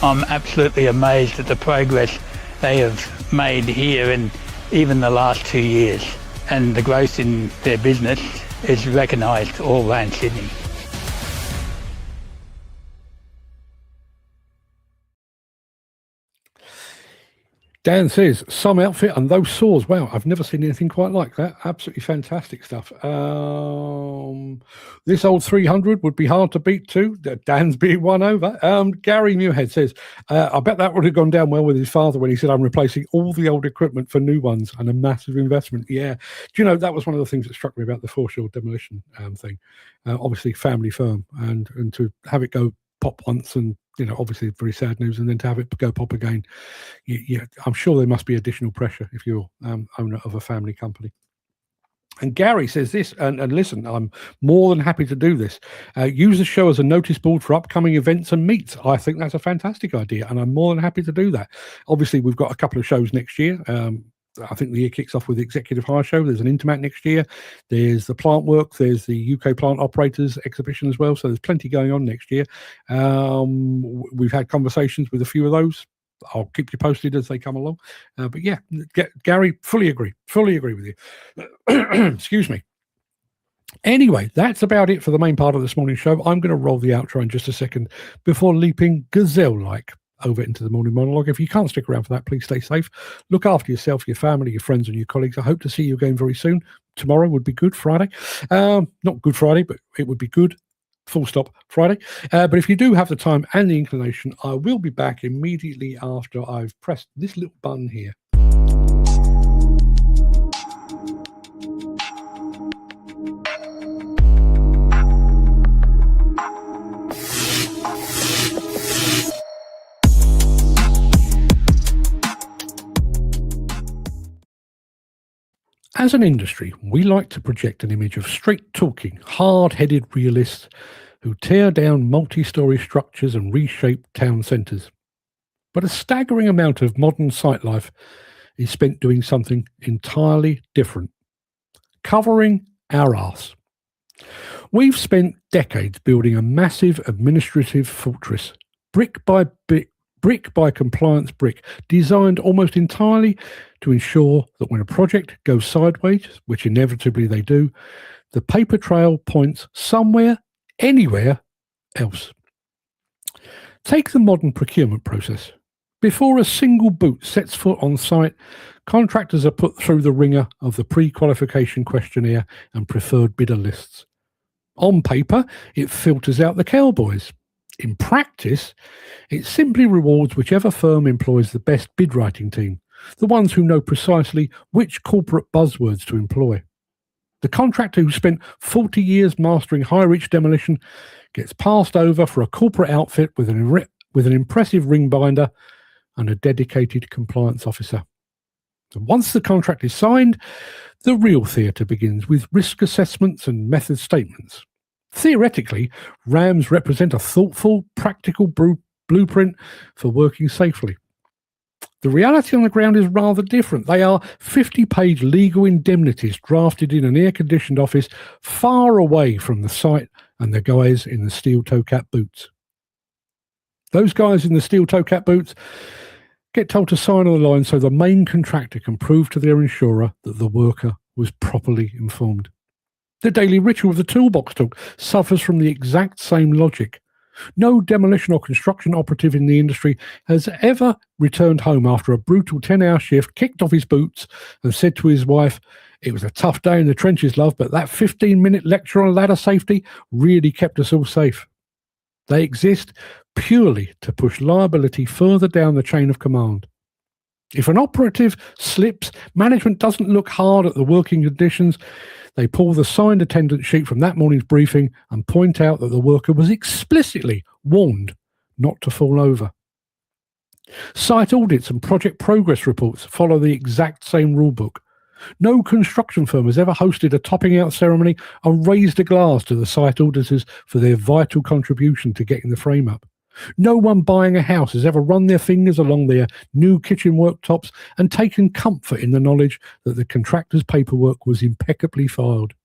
I'm absolutely amazed at the progress they have made here in even the last 2 years. And the growth in their business is recognised all around Sydney. Dan says, some outfit and those saws. Wow, I've never seen anything quite like that. Absolutely fantastic stuff. This old 300 would be hard to beat too. Dan's being won over. Gary Muirhead says, I bet that would have gone down well with his father when he said, I'm replacing all the old equipment for new ones and a massive investment. Yeah. Do you know, that was one of the things that struck me about the Foreshore Demolition thing. Obviously, family firm, and to have it go pop once and, you know, obviously very sad news, and then to have it go pop again, I'm sure there must be additional pressure if you're owner of a family company. And Gary says this, and listen, I'm more than happy to do this. Use the show as a notice board for upcoming events and meets. I think that's a fantastic idea, and I'm more than happy to do that. Obviously, we've got a couple of shows next year. I think the year kicks off with the Executive Hire Show. There's an Intermat next year. There's the plant work. There's the UK Plant Operators exhibition as well. So there's plenty going on next year. We've had conversations with a few of those. I'll keep you posted as they come along. But yeah, Gary, fully agree with you. Excuse me. Anyway, that's about it for the main part of this morning's show. I'm going to roll the outro in just a second before leaping gazelle-like over into the morning monologue. If you can't stick around for that, please stay safe. Look after yourself, your family, your friends, and your colleagues. I hope to see you again very soon. Tomorrow would be Good Friday. Not Good Friday, but it would be good, full stop, Friday. But if you do have the time and the inclination, I will be back immediately after I've pressed this little button here. As an industry, we like to project an image of straight-talking, hard-headed realists who tear down multi-storey structures and reshape town centres. But a staggering amount of modern site life is spent doing something entirely different, covering our arse. We've spent decades building a massive administrative fortress, brick by compliance brick, designed almost entirely to ensure that when a project goes sideways, which inevitably they do, the paper trail points somewhere, anywhere else. Take the modern procurement process. Before a single boot sets foot on site, contractors are put through the ringer of the pre-qualification questionnaire and preferred bidder lists. On paper, it filters out the cowboys. In practice, it simply rewards whichever firm employs the best bid writing team, the ones who know precisely which corporate buzzwords to employ. The contractor who spent 40 years mastering high-reach demolition gets passed over for a corporate outfit with an impressive ring binder and a dedicated compliance officer. And once the contract is signed, the real theatre begins with risk assessments and method statements. Theoretically, RAMs represent a thoughtful, practical blueprint for working safely. The reality on the ground is rather different. They are 50-page legal indemnities drafted in an air-conditioned office far away from the site and the guys in the steel toe-cap boots. Those guys in the steel toe-cap boots get told to sign on the line so the main contractor can prove to their insurer that the worker was properly informed. The daily ritual of the toolbox talk suffers from the exact same logic. No demolition or construction operative in the industry has ever returned home after a brutal 10-hour shift, kicked off his boots, and said to his wife, "It was a tough day in the trenches, love, but that 15-minute lecture on ladder safety really kept us all safe." They exist purely to push liability further down the chain of command. If an operative slips, management doesn't look hard at the working conditions. They pull the signed attendance sheet from that morning's briefing and point out that the worker was explicitly warned not to fall over. Site audits and project progress reports follow the exact same rulebook. No construction firm has ever hosted a topping out ceremony and raised a glass to the site auditors for their vital contribution to getting the frame up. No one buying a house has ever run their fingers along their new kitchen worktops and taken comfort in the knowledge that the contractor's paperwork was impeccably filed.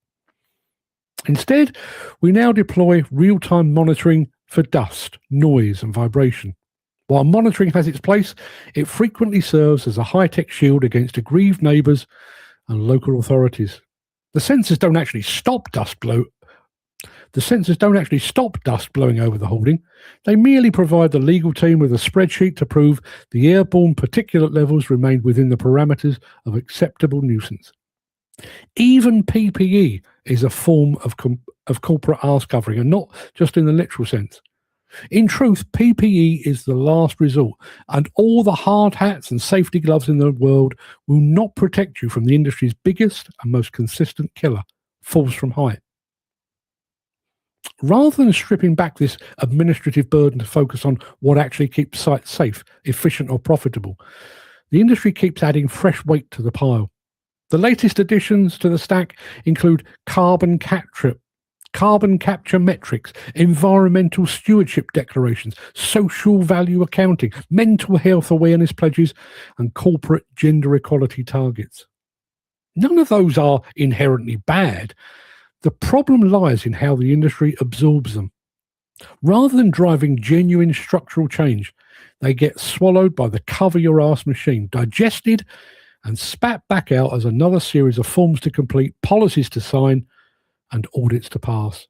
Instead, we now deploy real-time monitoring for dust, noise, and vibration. While monitoring has its place, it frequently serves as a high-tech shield against aggrieved neighbours and local authorities. The sensors don't actually stop dust blowing over the hoarding. They merely provide the legal team with a spreadsheet to prove the airborne particulate levels remained within the parameters of acceptable nuisance. Even PPE is a form of corporate arse-covering, and not just in the literal sense. In truth, PPE is the last resort, and all the hard hats and safety gloves in the world will not protect you from the industry's biggest and most consistent killer, falls from height. Rather than stripping back this administrative burden to focus on what actually keeps sites safe, efficient, or profitable, the industry keeps adding fresh weight to the pile. The latest additions to the stack include carbon capture metrics, environmental stewardship declarations, social value accounting, mental health awareness pledges, and corporate gender equality targets. None of those are inherently bad. The problem lies in how the industry absorbs them. Rather than driving genuine structural change, they get swallowed by the cover your arse machine, digested and spat back out as another series of forms to complete, policies to sign, and audits to pass.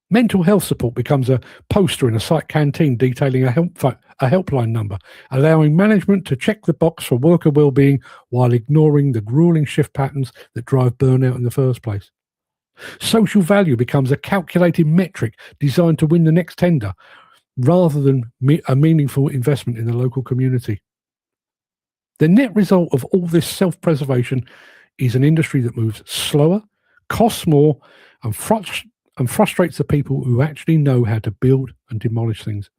Mental health support becomes a poster in a site canteen detailing a helpline number, allowing management to check the box for worker well-being while ignoring the grueling shift patterns that drive burnout in the first place. Social value becomes a calculated metric designed to win the next tender, rather than a meaningful investment in the local community. The net result of all this self-preservation is an industry that moves slower, costs more, and frustrates the people who actually know how to build and demolish things.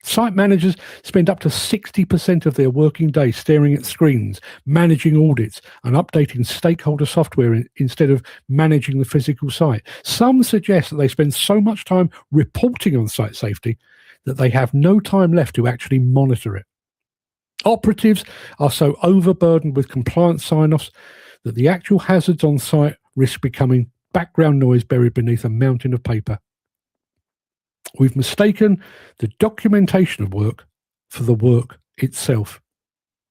Site managers spend up to 60% of their working day staring at screens, managing audits, and updating stakeholder software instead of managing the physical site. Some suggest that they spend so much time reporting on site safety that they have no time left to actually monitor it. Operatives are so overburdened with compliance sign-offs that the actual hazards on site risk becoming background noise buried beneath a mountain of paper. We've mistaken the documentation of work for the work itself.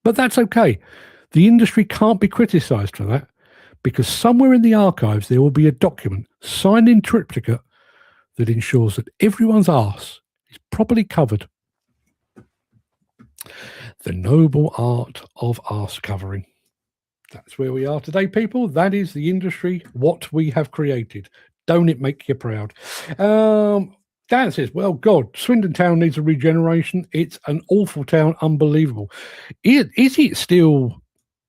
But that's okay. The industry can't be criticised for that, because somewhere in the archives there will be a document signed in triplicate that ensures that everyone's arse is properly covered. The noble art of arse-covering. That's where we are today, people. That is the industry, what we have created. Don't it make you proud? Dan says, well, God, Swindon Town needs a regeneration. It's an awful town, unbelievable. Is it still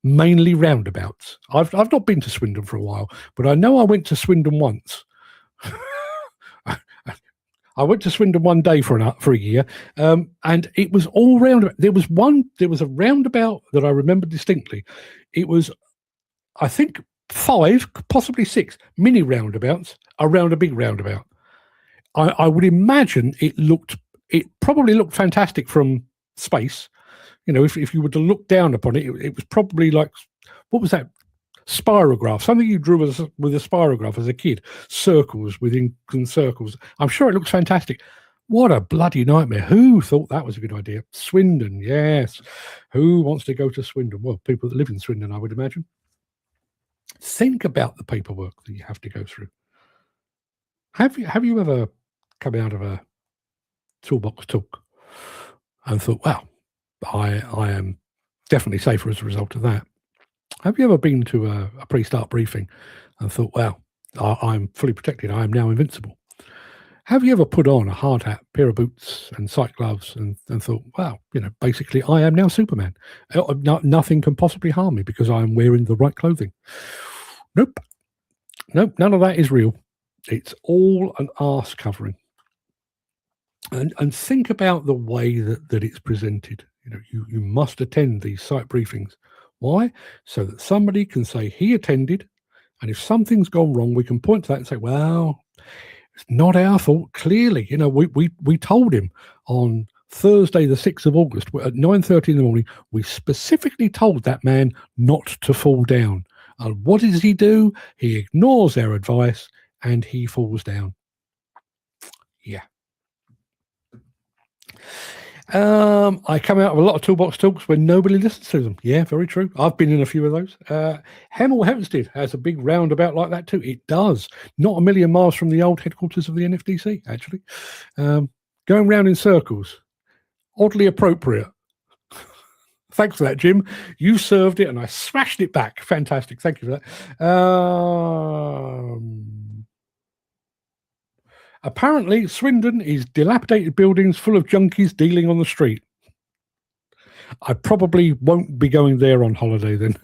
mainly roundabouts? I've not been to Swindon for a while, but I know I went to Swindon once. I went to Swindon one day for a year, and it was all roundabout. There was a roundabout that I remember distinctly. It was, I think, 5, possibly 6 mini roundabouts around a big roundabout. I would imagine it probably looked fantastic from space. You know, if you were to look down upon it, it was probably like, what was that? Spirograph, something you drew with a spirograph as a kid, circles within circles. I'm sure it looks fantastic. What a bloody nightmare. Who thought that was a good idea? Swindon, yes. Who wants to go to Swindon? Well, people that live in Swindon, I would imagine. Think about the paperwork that you have to go through. Have you ever come out of a toolbox talk and thought, wow, I am definitely safer as a result of that. Have you ever been to a pre-start briefing and thought, wow, I'm fully protected, I am now invincible? Have you ever put on a hard hat, pair of boots and sight gloves and thought, wow, basically I am now Superman. Nothing can possibly harm me because I am wearing the right clothing. Nope, none of that is real. It's all an arse covering. And think about the way that it's presented. You must attend these site briefings. Why? So that somebody can say he attended, and if something's gone wrong, we can point to that and say, well, it's not our fault. Clearly, we told him on Thursday, the 6th of August at 9:30 in the morning, we specifically told that man not to fall down. And what does he do? He ignores our advice and he falls down. Yeah. I come out of a lot of toolbox talks when nobody listens to them. Yeah, very true. I've been in a few of those. Hemel Hempstead has a big roundabout like that too. It does. Not a million miles from the old headquarters of the NFDC, actually. Going round in circles. Oddly appropriate. Thanks for that, Jim. You served it and I smashed it back. Fantastic. Thank you for that. Apparently, Swindon is dilapidated buildings full of junkies dealing on the street. I probably won't be going there on holiday then.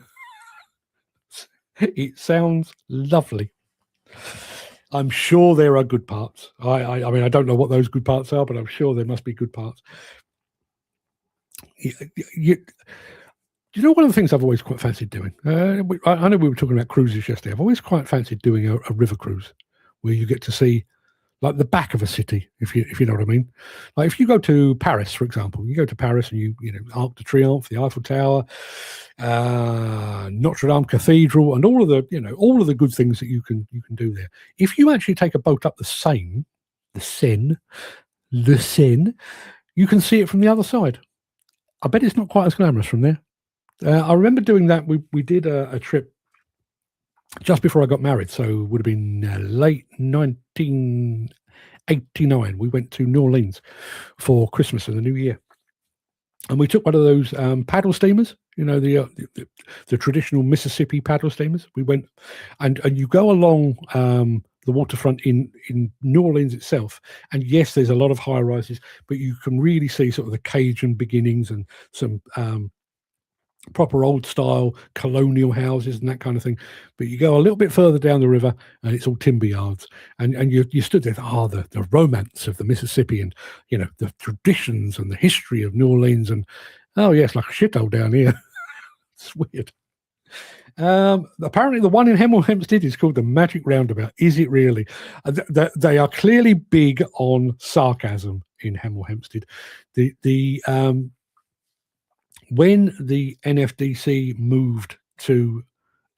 It sounds lovely. I'm sure there are good parts. I mean, I don't know what those good parts are, but I'm sure there must be good parts. One of the things I've always quite fancied doing, I know we were talking about cruises yesterday. I've always quite fancied doing a river cruise where you get to see like the back of a city, if you know what I mean. Like if you go to Paris, for example, you go to Paris and you Arc de Triomphe, the Eiffel Tower, Notre Dame Cathedral, and all of the good things that you can do there. If you actually take a boat up the Seine, you can see it from the other side. I bet it's not quite as glamorous from there. I remember doing that. We did a trip just before I got married, so it would have been late 1989. We went to New Orleans for Christmas and the New Year, and we took one of those paddle steamers. The traditional Mississippi paddle steamers. We went, and you go along the waterfront in New Orleans itself, and yes, there's a lot of high rises, but you can really see sort of the Cajun beginnings and some proper old style colonial houses and that kind of thing. But you go a little bit further down the river and it's all timber yards, and you stood there, the romance of the Mississippi and the traditions and the history of New Orleans, and it's like a shithole down here. It's weird. Apparently the one in Hemel Hempstead is called the Magic Roundabout. Is it really? They are clearly big on sarcasm in Hemel Hempstead. When the NFDC moved to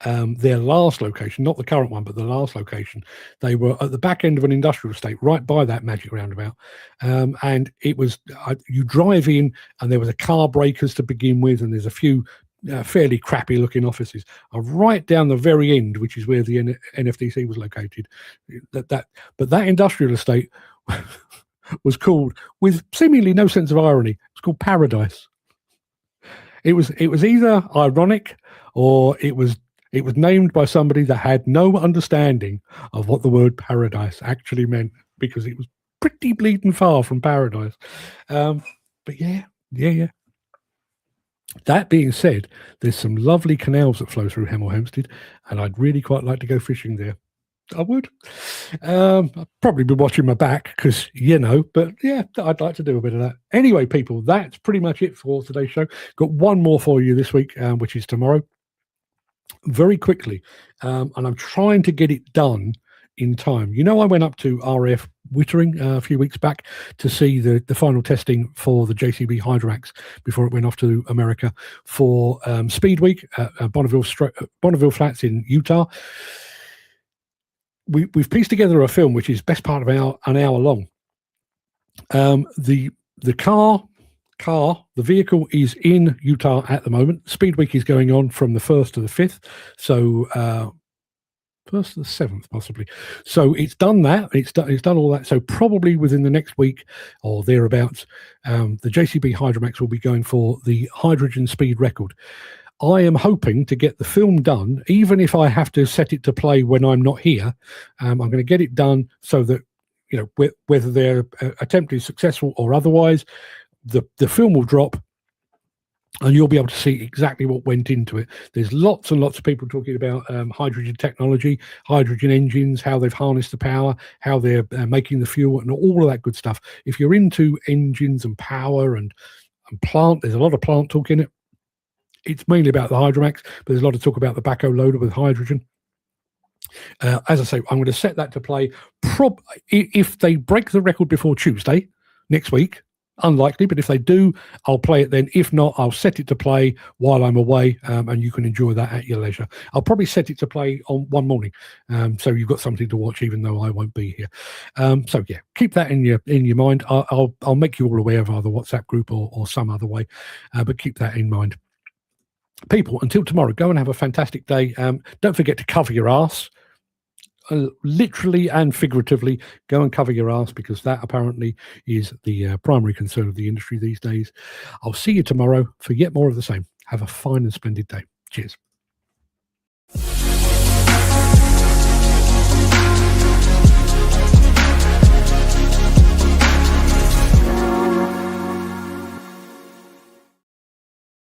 their last location, not the current one, but the last location, they were at the back end of an industrial estate right by that Magic Roundabout. And it was, you drive in and there was a car breakers to begin with, and there's a few fairly crappy looking offices. Right down the very end, which is where the NFDC was located, but that industrial estate was called, with seemingly no sense of irony, it's called Paradise. It was either ironic or it was named by somebody that had no understanding of what the word paradise actually meant, because it was pretty bleeding far from paradise. But yeah. That being said, there's some lovely canals that flow through Hemel Hempstead, and I'd really quite like to go fishing there. I would. I'd probably be watching my back because, but yeah, I'd like to do a bit of that. Anyway, people, that's pretty much it for today's show. Got one more for you this week, which is tomorrow. Very quickly, and I'm trying to get it done in time. I went up to RAF Wittering a few weeks back to see the final testing for the JCB Hydrax before it went off to America for Speed Week at Bonneville Flats in Utah. We've pieced together a film which is best part of an hour long. The vehicle is in Utah at the moment. Speed Week is going on from the 1st to the 5th. So 1st to the 7th, possibly. So it's done that. It's done all that. So probably within the next week or thereabouts, the JCB Hydromax will be going for the hydrogen speed record. I am hoping to get the film done, even if I have to set it to play when I'm not here. I'm going to get it done so that, you know, whether their attempt is successful or otherwise, the film will drop and you'll be able to see exactly what went into it. There's lots and lots of people talking about hydrogen technology, hydrogen engines, how they've harnessed the power, how they're making the fuel, and all of that good stuff. If you're into engines and power and plant, there's a lot of plant talk in it. It's mainly about the Hydromax, but there's a lot of talk about the backhoe loader with hydrogen. As I say, I'm going to set that to play. If they break the record before Tuesday next week, unlikely, but if they do, I'll play it then. If not, I'll set it to play while I'm away, and you can enjoy that at your leisure. I'll probably set it to play on one morning, so you've got something to watch, even though I won't be here. So yeah, keep that in your mind. I'll make you all aware of either WhatsApp group or some other way, but keep that in mind. People, until tomorrow, go and have a fantastic day. Don't forget to cover your arse. Literally and figuratively, go and cover your ass, because that apparently is the primary concern of the industry these days. I'll see you tomorrow for yet more of the same. Have a fine and splendid day. Cheers.